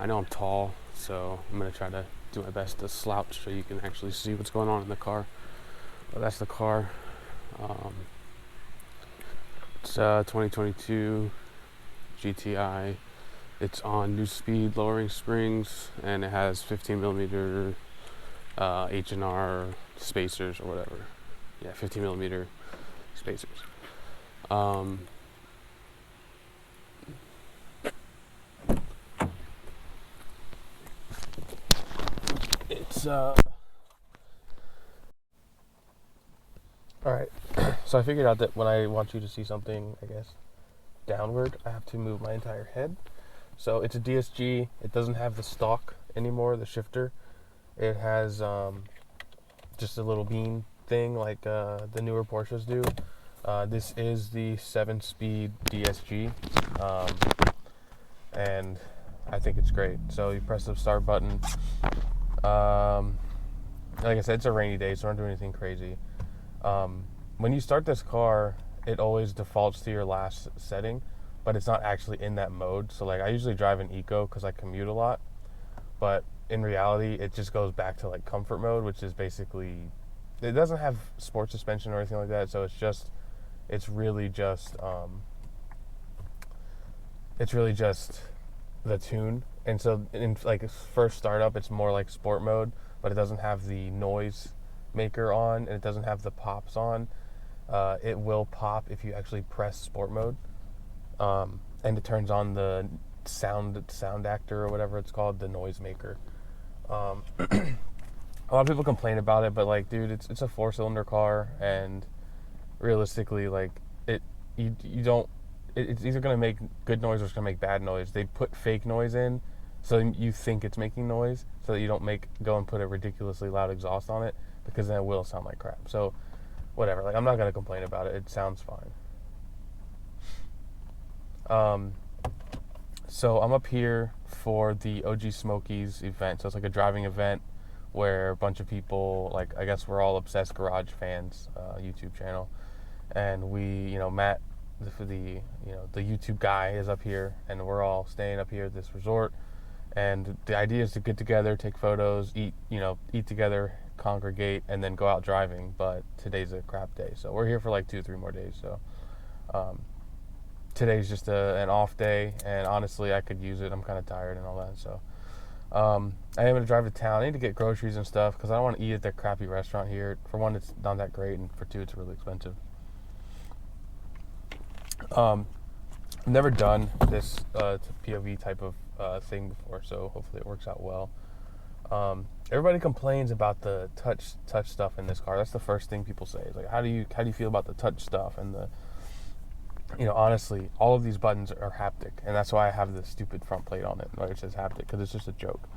I know I'm tall, so I'm going to try to do my best to slouch so you can actually see what's going on in the car. But that's the car. It's 2022 GTI. It's on new speed lowering springs, and it has 15 millimeter H&R spacers or whatever. Yeah, 15 millimeter spacers. It's all right. So I figured out that when I want you to see something, I guess, downward, I have to move my entire head. So it's a DSG. It doesn't have the stalk anymore, the shifter. It has just a little beam thing like the newer Porsches do. This is the 7-speed DSG, and I think it's great. So you press the start button. Like I said, it's a rainy day, so I don't do anything crazy. When you start this car, it always defaults to your last setting, but it's not actually in that mode. So like I usually drive in eco because I commute a lot, but in reality it just goes back to like comfort mode, which is basically, it doesn't have sport suspension or anything like that. So it's really just the tune. And so in like first startup, it's more like sport mode, but it doesn't have the noise maker on, and it doesn't have the pops on. It will pop if you actually press sport mode, and it turns on the sound actor or whatever it's called, the noise maker. A lot of people complain about it, but like, dude, it's a 4-cylinder car, and realistically, like it's either gonna make good noise or it's gonna make bad noise. They put fake noise in, so you think it's making noise, so that you don't go and put a ridiculously loud exhaust on it, because then it will sound like crap. So whatever, like I'm not gonna complain about it. It sounds fine. So I'm up here for the OG Smokies event. So it's like a driving event where a bunch of people, like I guess we're all obsessed garage fans, YouTube channel, and we, Matt, the YouTube guy is up here, and we're all staying up here at this resort. And the idea is to get together, take photos, eat together, congregate, and then go out driving. But today's a crap day, so we're here for like 2-3 more days. So today's just an off day, and honestly, I could use it. I'm kind of tired and all that. So I am going to drive to town. I need to get groceries and stuff because I don't want to eat at that crappy restaurant here. For one, it's not that great, and for two, it's really expensive. I've never done this POV type of thing before, so hopefully it works out well. Everybody complains about the touch stuff in this car. That's the first thing people say. It's like, how do you feel about the touch stuff? And honestly, all of these buttons are haptic, and that's why I have this stupid front plate on it, where it says haptic, because it's just a joke.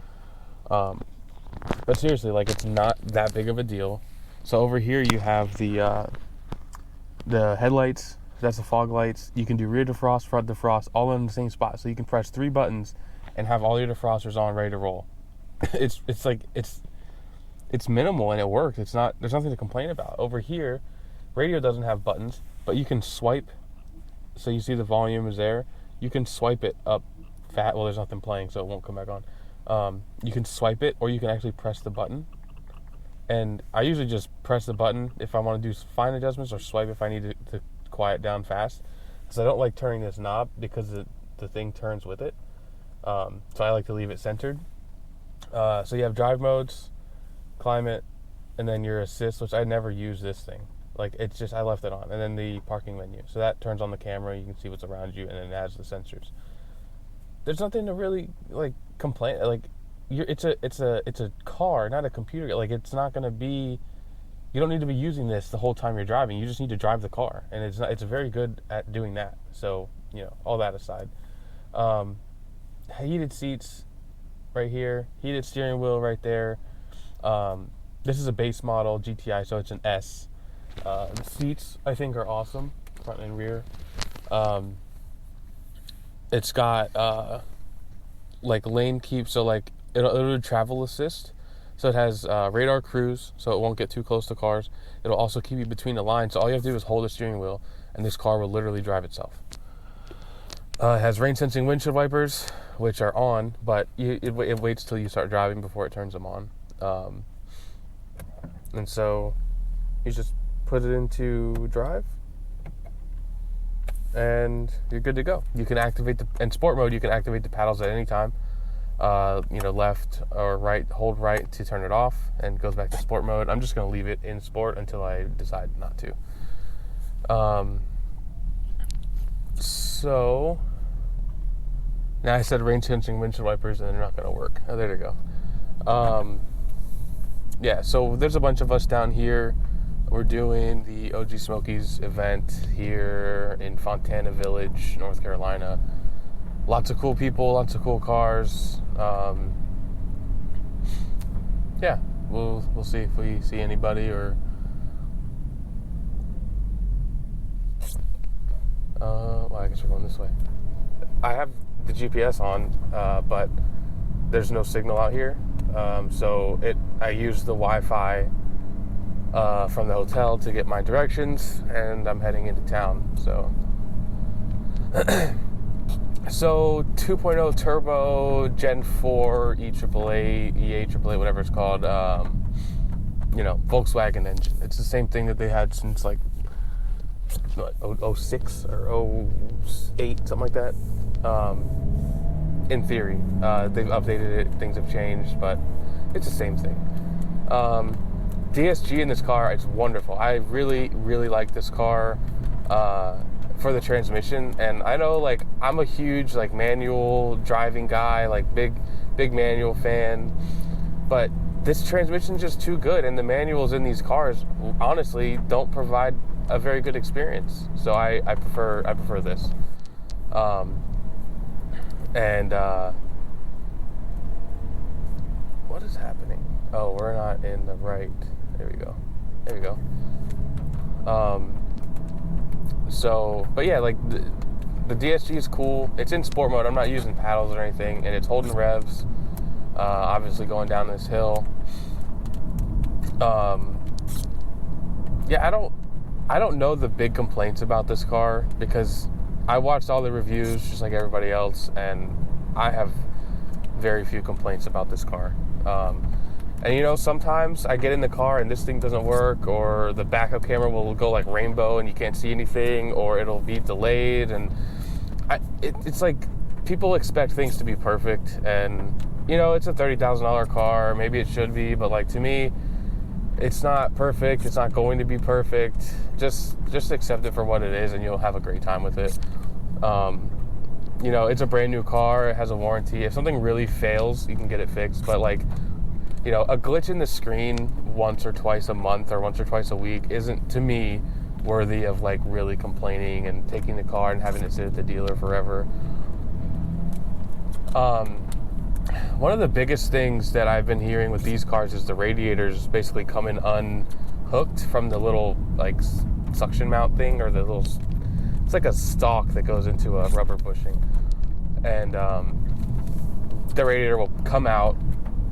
But seriously, like, it's not that big of a deal. So over here you have the headlights. That's the fog lights. You can do rear defrost, front defrost, all in the same spot. So you can press 3 buttons and have all your defrosters on, ready to roll. It's minimal, and it works. There's nothing to complain about. Over here, radio doesn't have buttons, but you can swipe. So you see the volume is there. You can swipe it up fat. Well, there's nothing playing, so it won't come back on. You can swipe it, or you can actually press the button. And I usually just press the button if I want to do fine adjustments, or swipe if I need to quiet down fast, because I don't like turning this knob because the thing turns with it. So I like to leave it centered. So you have drive modes, climate, and then your assist, which I never use this thing. Like, it's just, I left it on. And then the parking menu. So that turns on the camera, you can see what's around you, and then it has the sensors. There's nothing to really like complain. Like, it's a car, not a computer. Like, it's not gonna be, you don't need to be using this the whole time you're driving. You just need to drive the car, and it's very good at doing that. So, all that aside, heated seats right here, heated steering wheel right there. This is a base model GTI, so it's an S. The seats, I think, are awesome, front and rear. It's got like lane keep, so like it'll do travel assist. So it has radar cruise, so it won't get too close to cars. It'll also keep you between the lines, so all you have to do is hold the steering wheel, and this car will literally drive itself. It has rain sensing windshield wipers, which are on, but it waits till you start driving before it turns them on. And so you just put it into drive and you're good to go. You can activate in sport mode, you can activate the paddles at any time. Left or right, hold right to turn it off, and it goes back to sport mode. I'm just going to leave it in sport until I decide not to. So now I said rain sensing windshield wipers and they're not going to work. Oh, there they go. So there's a bunch of us down here. We're doing the OG Smokies event here in Fontana Village, North Carolina. Lots of cool people, lots of cool cars. We'll see if we see anybody or. I guess we're going this way. I have the GPS on, but there's no signal out here. I use the Wi-Fi from the hotel to get my directions, and I'm heading into town. So 2.0 turbo, Gen 4, EAAA, EAAA, whatever it's called, Volkswagen engine. It's the same thing that they had since like 06 or 08, something like that. In theory, they've updated it, things have changed, but it's the same thing. DSG in this car, it's wonderful. I really, really like this car. For the transmission, and I know like I'm a huge like manual driving guy, like big manual fan, but this transmission's just too good, and the manuals in these cars honestly don't provide a very good experience. So I prefer this. What is happening? Oh, we're not in the right. There we go. The DSG is cool. It's in sport mode. I'm not using paddles or anything, and it's holding revs. Obviously going down this hill. I don't know the big complaints about this car because I watched all the reviews just like everybody else, and I have very few complaints about this car. And sometimes I get in the car and this thing doesn't work, or the backup camera will go like rainbow and you can't see anything, or it'll be delayed. And it's like people expect things to be perfect, and it's a $30,000 car. Maybe it should be, but like to me, it's not perfect. It's not going to be perfect. Just accept it for what it is, and you'll have a great time with it. It's a brand new car. It has a warranty. If something really fails, you can get it fixed. But like, a glitch in the screen once or twice a month or once or twice a week isn't, to me, worthy of like really complaining and taking the car and having it sit at the dealer forever. One of the biggest things that I've been hearing with these cars is the radiators basically coming unhooked from the little like suction mount thing, or the little, it's like a stalk that goes into a rubber bushing, and the radiator will come out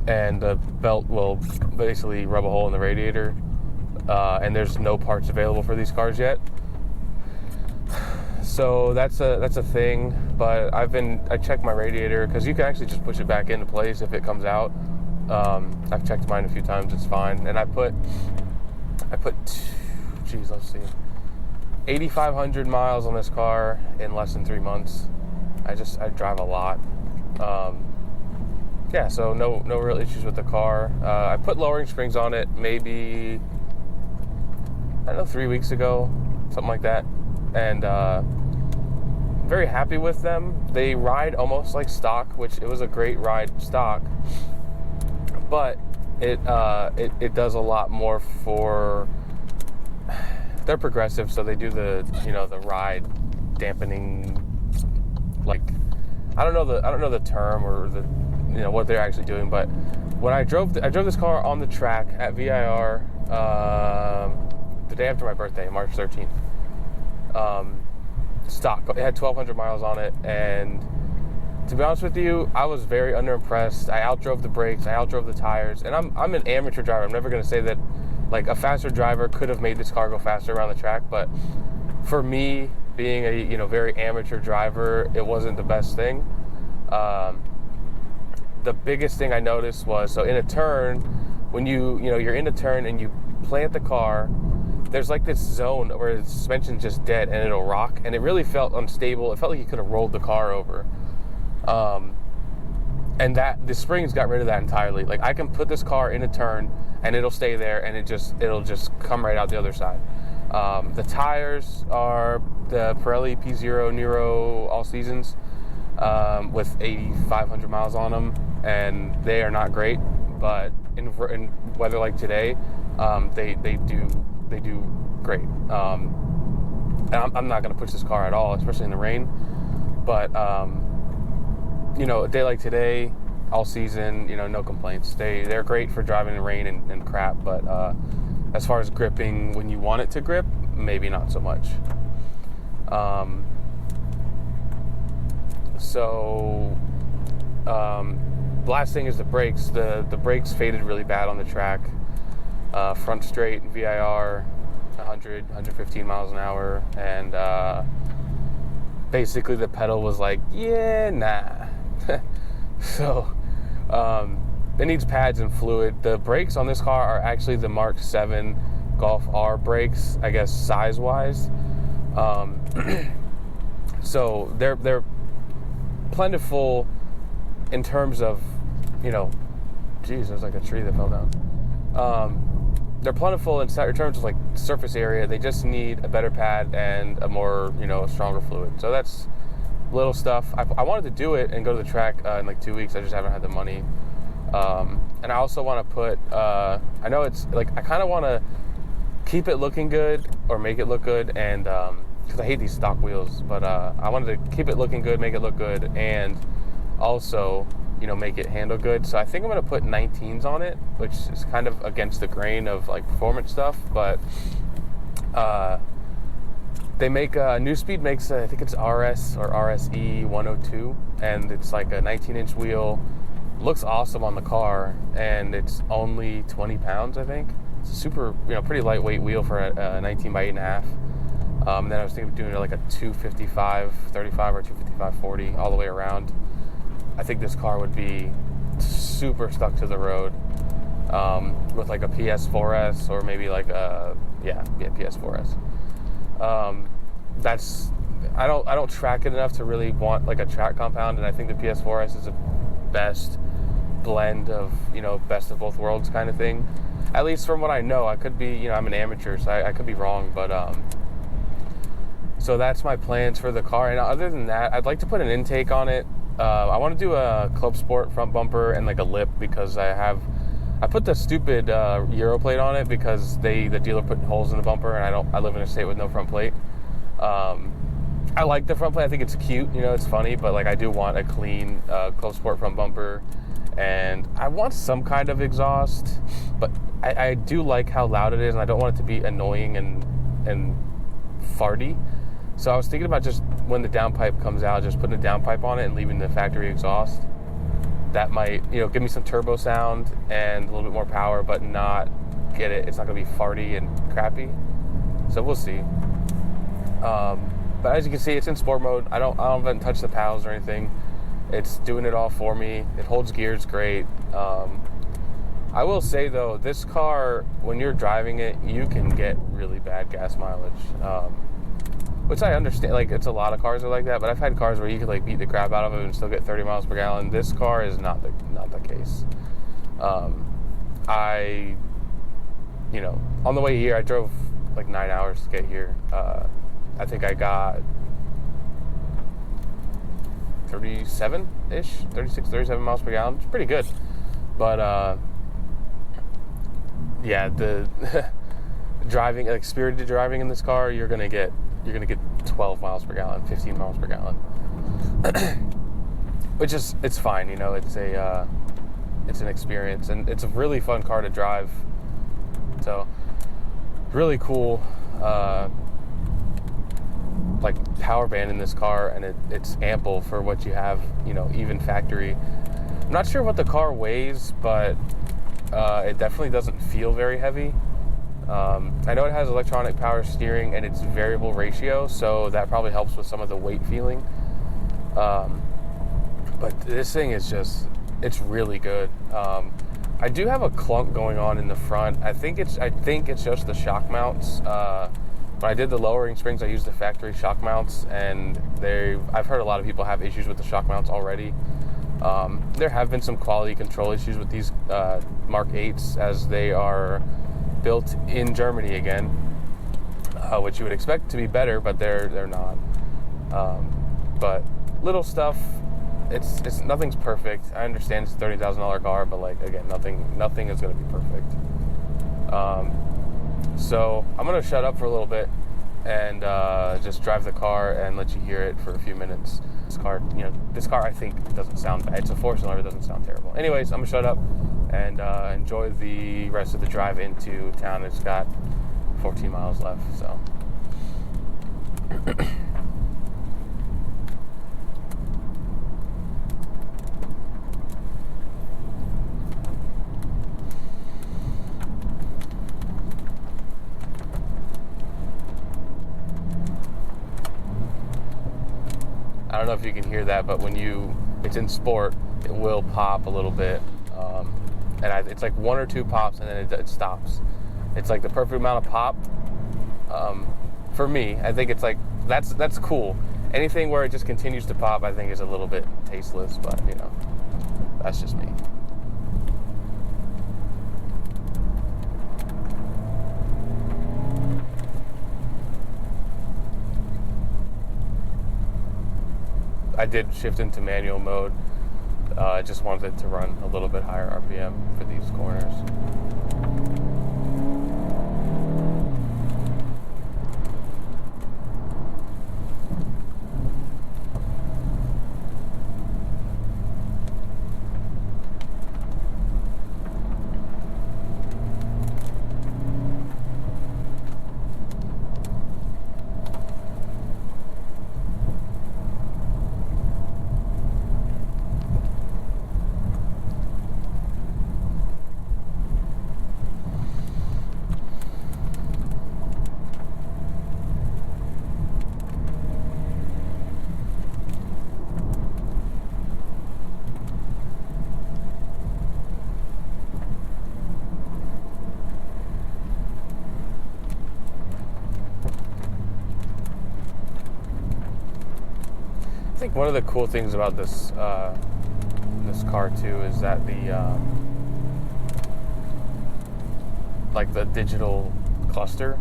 and the belt will basically rub a hole in the radiator, and there's no parts available for these cars yet. So that's a thing, but I checked my radiator, because you can actually just push it back into place if it comes out. I've checked mine a few times, it's fine. And I put let's see, 8,500 miles on this car in less than 3 months. I drive a lot. So no real issues with the car. I put lowering springs on it maybe, 3 weeks ago, something like that. And very happy with them. They ride almost like stock, which it was a great ride stock, but it does a lot more for, they're progressive, so they do the the ride dampening, like I don't know the term or the what they're actually doing, but when I drove this car on the track at VIR the day after my birthday, March 13th. Stock. It had 1,200 miles on it, and to be honest with you, I was very underimpressed. I outdrove the brakes, I outdrove the tires, and I'm an amateur driver. I'm never going to say that like a faster driver could have made this car go faster around the track, but for me, being a very amateur driver, it wasn't the best thing. The biggest thing I noticed was, so in a turn, when you're in a turn and you plant the car, there's like this zone where the suspension's just dead and it'll rock, and it really felt unstable. It felt like you could have rolled the car over. And that the springs got rid of that entirely. Like, I can put this car in a turn and it'll stay there, and it'll just come right out the other side. The tires are the Pirelli P0 Nero All Seasons, with 8,500 miles on them, and they are not great, but in weather like today, they do great. And I'm not going to push this car at all, especially in the rain. But a day like today, all season, no complaints. They're great for driving in rain and crap, but as far as gripping when you want it to grip, maybe not so much. Last thing is the brakes. The brakes faded really bad on the track. Front straight, VIR, 100, 115 miles an hour, and basically the pedal was like, yeah, nah. So it needs pads and fluid. The brakes on this car are actually the Mark 7 Golf R brakes, I guess, size-wise. So they're plentiful in terms of, geez, there's like a tree that fell down. They're plentiful in terms of like surface area. They just need a better pad and a more, stronger fluid. So that's little stuff. I wanted to do it and go to the track in like 2 weeks. I just haven't had the money. And I also want to put, I know it's like, I kind of want to keep it looking good or make it look good. And, cause I hate these stock wheels, but, I wanted to keep it looking good, make it look good. And also, make it handle good. So I think I'm going to put 19s on it, which is kind of against the grain of like performance stuff, but, they make, New Speed makes, I think it's RS or RSE 102, and it's like a 19-inch wheel. Looks awesome on the car, and it's only 20 pounds, I think. It's a super, pretty lightweight wheel for a 19 by 8.5. Then I was thinking of doing like a 255 35 or 255 40 all the way around. I think this car would be super stuck to the road, with like a PS4S or maybe like a PS4S. I don't track it enough to really want like a track compound, and I think the PS4S is the best blend of best of both worlds kind of thing. At least from what I know. I could be, I'm an amateur, so I could be wrong, but so that's my plans for the car. And other than that, I'd like to put an intake on it. I want to do a Club Sport front bumper and like a lip, because I put the stupid Euro plate on it because the dealer put holes in the bumper, and I live in a state with no front plate. I like the front plate. I think it's cute, it's funny, but like I do want a clean Club Sport front bumper, and I want some kind of exhaust, but I do like how loud it is, and I don't want it to be annoying and farty. So I was thinking about just when the downpipe comes out, just putting a downpipe on it and leaving the factory exhaust. That might, give me some turbo sound and a little bit more power, but not get it. It's not going to be farty and crappy. So we'll see. But as you can see, it's in sport mode. I don't even touch the paddles or anything. It's doing it all for me. It holds gears great. I will say though, this car, when you're driving it, you can get really bad gas mileage. Which I understand, like it's a lot of cars are like that, but I've had cars where you could like beat the crap out of it and still get 30 miles per gallon. This car is not the case. On the way here, I drove like 9 hours to get here. I think I got 37-ish, 36, 37 miles per gallon. It's pretty good. But, the driving, like spirited driving in this car, you're gonna get 12 miles per gallon, 15 miles per gallon, which is, it's fine. It's an experience, and it's a really fun car to drive. So really cool, like power band in this car, and it's ample for what you have, even factory. I'm not sure what the car weighs, but it definitely doesn't feel very heavy. I know it has electronic power steering and it's variable ratio, so that probably helps with some of the weight feeling. But this thing is just, it's really good. I do have a clunk going on in the front. I think it's just the shock mounts. When I did the lowering springs, I used the factory shock mounts, and I've heard a lot of people have issues with the shock mounts already. There have been some quality control issues with these Mark 8s as they are built in Germany again, which you would expect to be better, but they're not. But little stuff. It's nothing's perfect. I understand it's a $30,000 car, but like again, nothing is going to be perfect. So I'm going to shut up for a little bit and just drive the car and let you hear it for a few minutes. This car I think doesn't sound bad. It's a 4-cylinder, it doesn't sound terrible. Anyways, I'm going to shut up and enjoy the rest of the drive into town. It's got 14 miles left, so. I don't know if you can hear that, but when it's in sport, it will pop a little bit. It's like 1 or 2 pops and then it stops. It's like the perfect amount of pop. For me, I think it's like, that's cool. Anything where it just continues to pop, I think is a little bit tasteless, but that's just me. I did shift into manual mode. I just wanted it to run a little bit higher RPM for these corners. I think one of the cool things about this car too is that the digital cluster.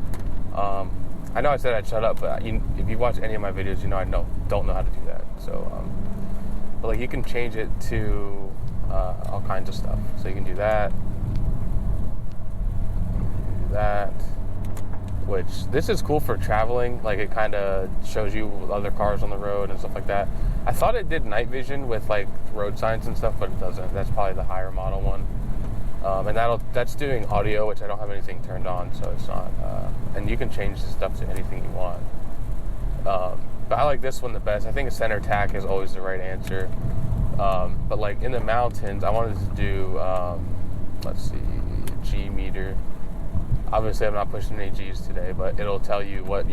I know I said I'd shut up, but if you watch any of my videos, I don't know how to do that. So, but like you can change it to all kinds of stuff. So you can do that, which this is cool for traveling. Like it kind of shows you other cars on the road and stuff like that. I thought it did night vision with like road signs and stuff, but it doesn't. That's probably the higher model one. And that's doing audio, which I don't have anything turned on, so it's not. And you can change the stuff to anything you want. But I like this one the best. I think a center tack is always the right answer. But like in the mountains, I wanted to do, let's see, G meter. Obviously, I'm not pushing any G's today, but it'll tell you what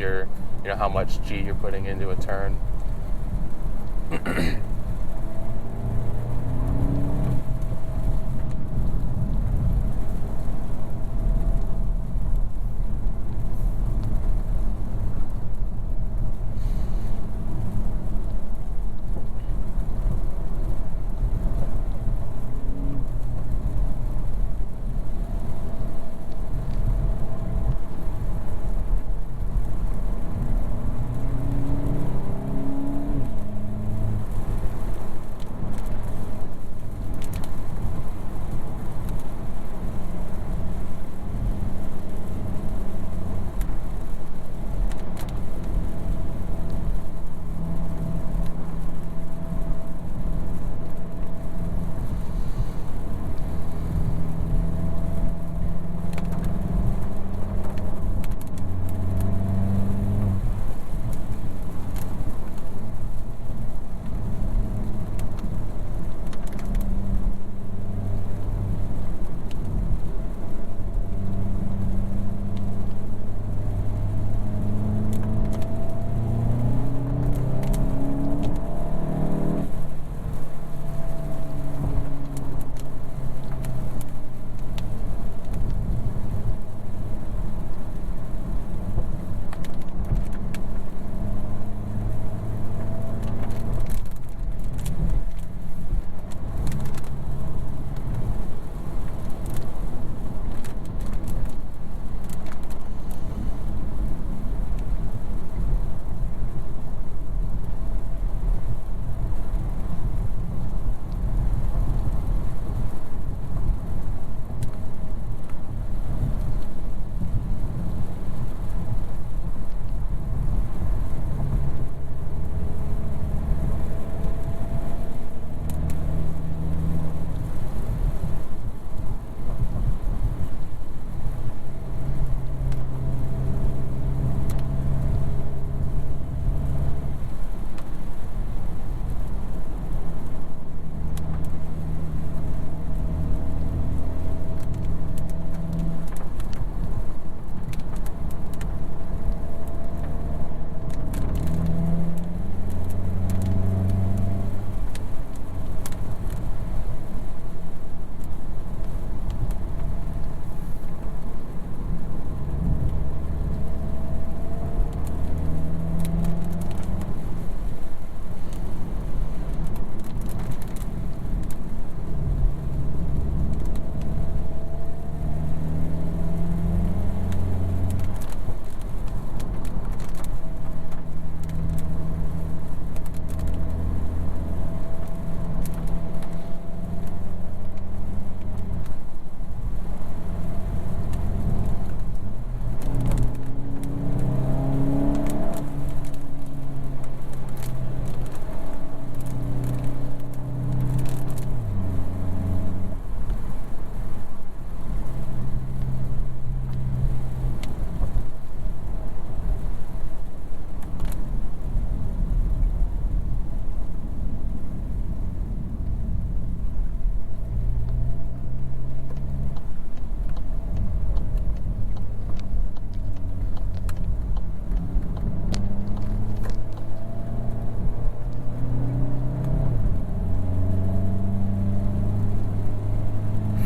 how much G you're putting into a turn.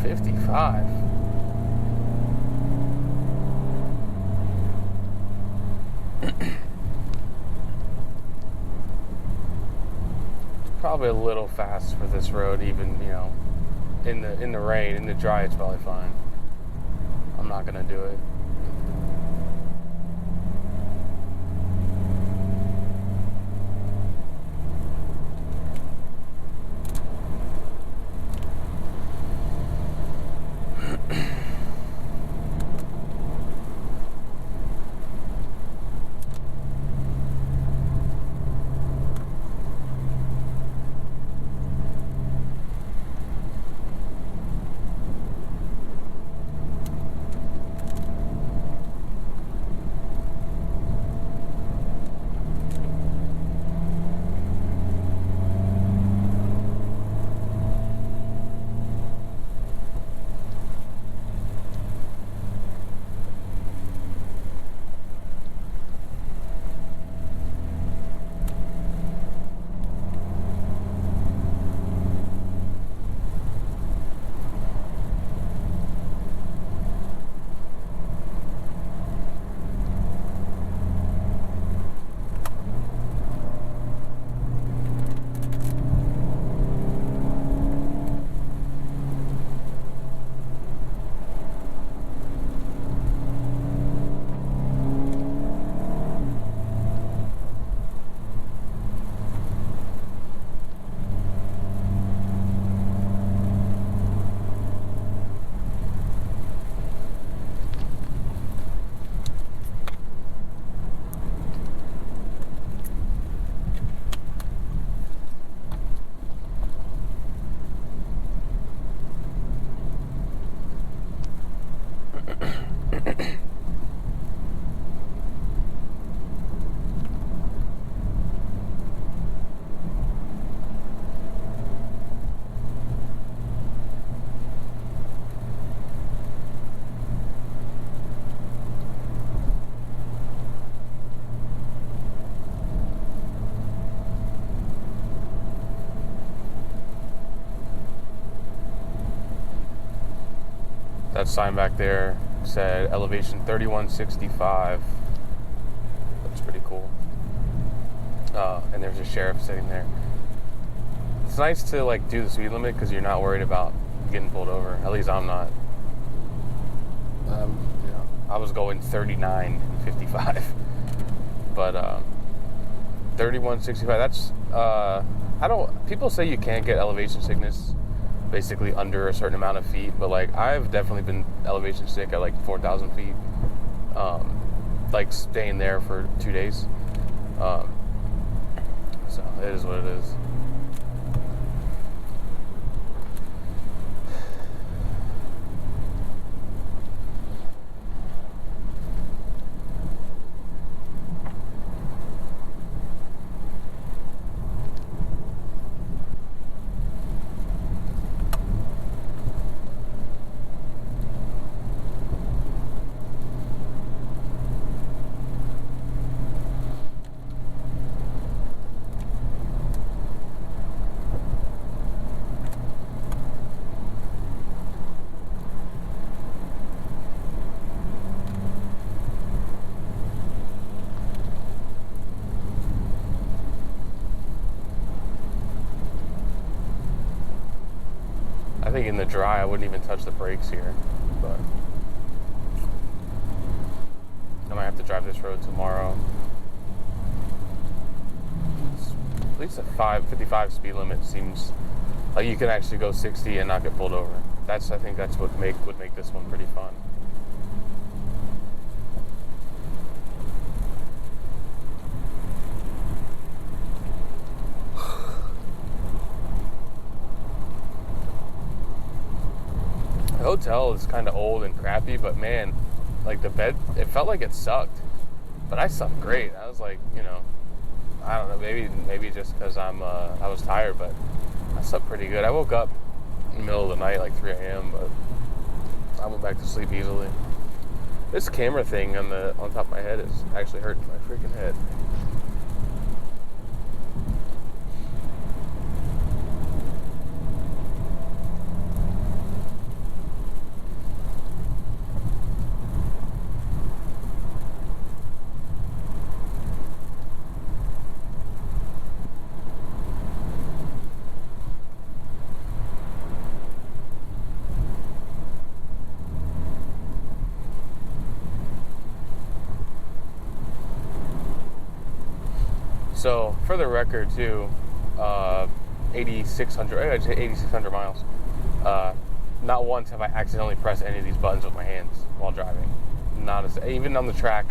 55. Probably a little fast for this road, even, you know, in the rain, in the dry, it's probably fine. I'm not gonna do it. That sign back there said elevation 3165. That's pretty cool. And there's a sheriff sitting there. It's nice to like do the speed limit because you're not worried about getting pulled over. At least I'm not. You know, I was going 39 and 55, but 3165. That's I don't. People say you can't get elevation sickness basically under a certain amount of feet, but like I've definitely been elevation sick at like 4,000 feet, like staying there for 2 days. So it is what it is. I think in the dry, I wouldn't even touch the brakes here, but I might have to drive this road tomorrow. At least a 55 speed limit seems like you can actually go 60 and not get pulled over. I think that's what would make this one pretty fun. The hotel is kind of old and crappy, but man, like the bed, it felt like it sucked, but I slept great. I was like, you know, I don't know, maybe just because I was tired, but I slept pretty good. I woke up in the middle of the night, like 3 a.m., but I went back to sleep easily. This camera thing on top of my head is actually hurting my freaking head. for the record, too, 8,600, I'd say 8,600 miles. Not once have I accidentally pressed any of these buttons with my hands while driving. Even on the track,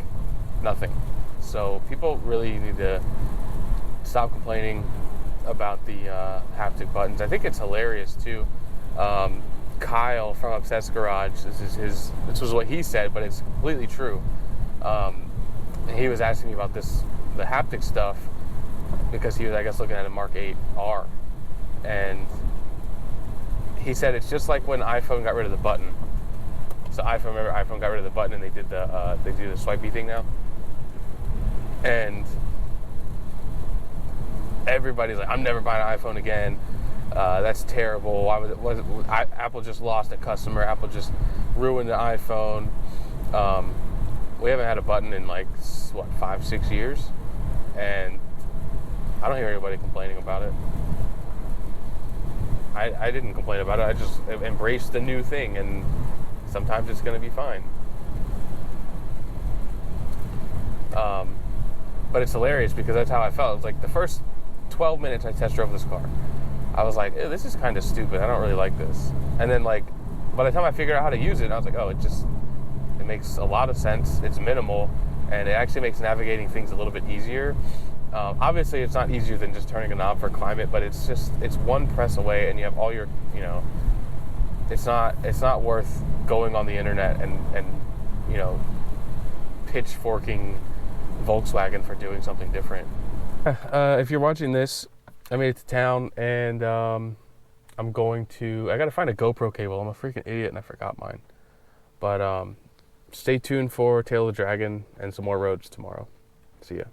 nothing. So people really need to stop complaining about the haptic buttons. I think it's hilarious too. Kyle from Obsessed Garage, this was what he said, but it's completely true. He was asking me about the haptic stuff because he was, I guess, looking at a Mark 8R, and he said it's just like when iPhone got rid of the button. So iPhone got rid of the button, and they do the swipey thing now, and everybody's like, I'm never buying an iPhone again. That's terrible. Apple just lost a customer. Apple just ruined the iPhone. We haven't had a button in like, 5-6 years, and I don't hear anybody complaining about it. I didn't complain about it. I just embraced the new thing, and sometimes it's going to be fine. But it's hilarious because that's how I felt. It's like the first 12 minutes I test drove this car, I was like, this is kind of stupid. I don't really like this. And then, like, by the time I figured out how to use it, I was like, oh, it makes a lot of sense. It's minimal, and it actually makes navigating things a little bit easier. Obviously, it's not easier than just turning a knob for climate, but it's one press away, and you have all your, it's not worth going on the internet and pitchforking Volkswagen for doing something different. If you're watching this, I made it to town, and I gotta find a GoPro cable. I'm a freaking idiot and I forgot mine. But stay tuned for Tail of the Dragon and some more roads tomorrow. See ya.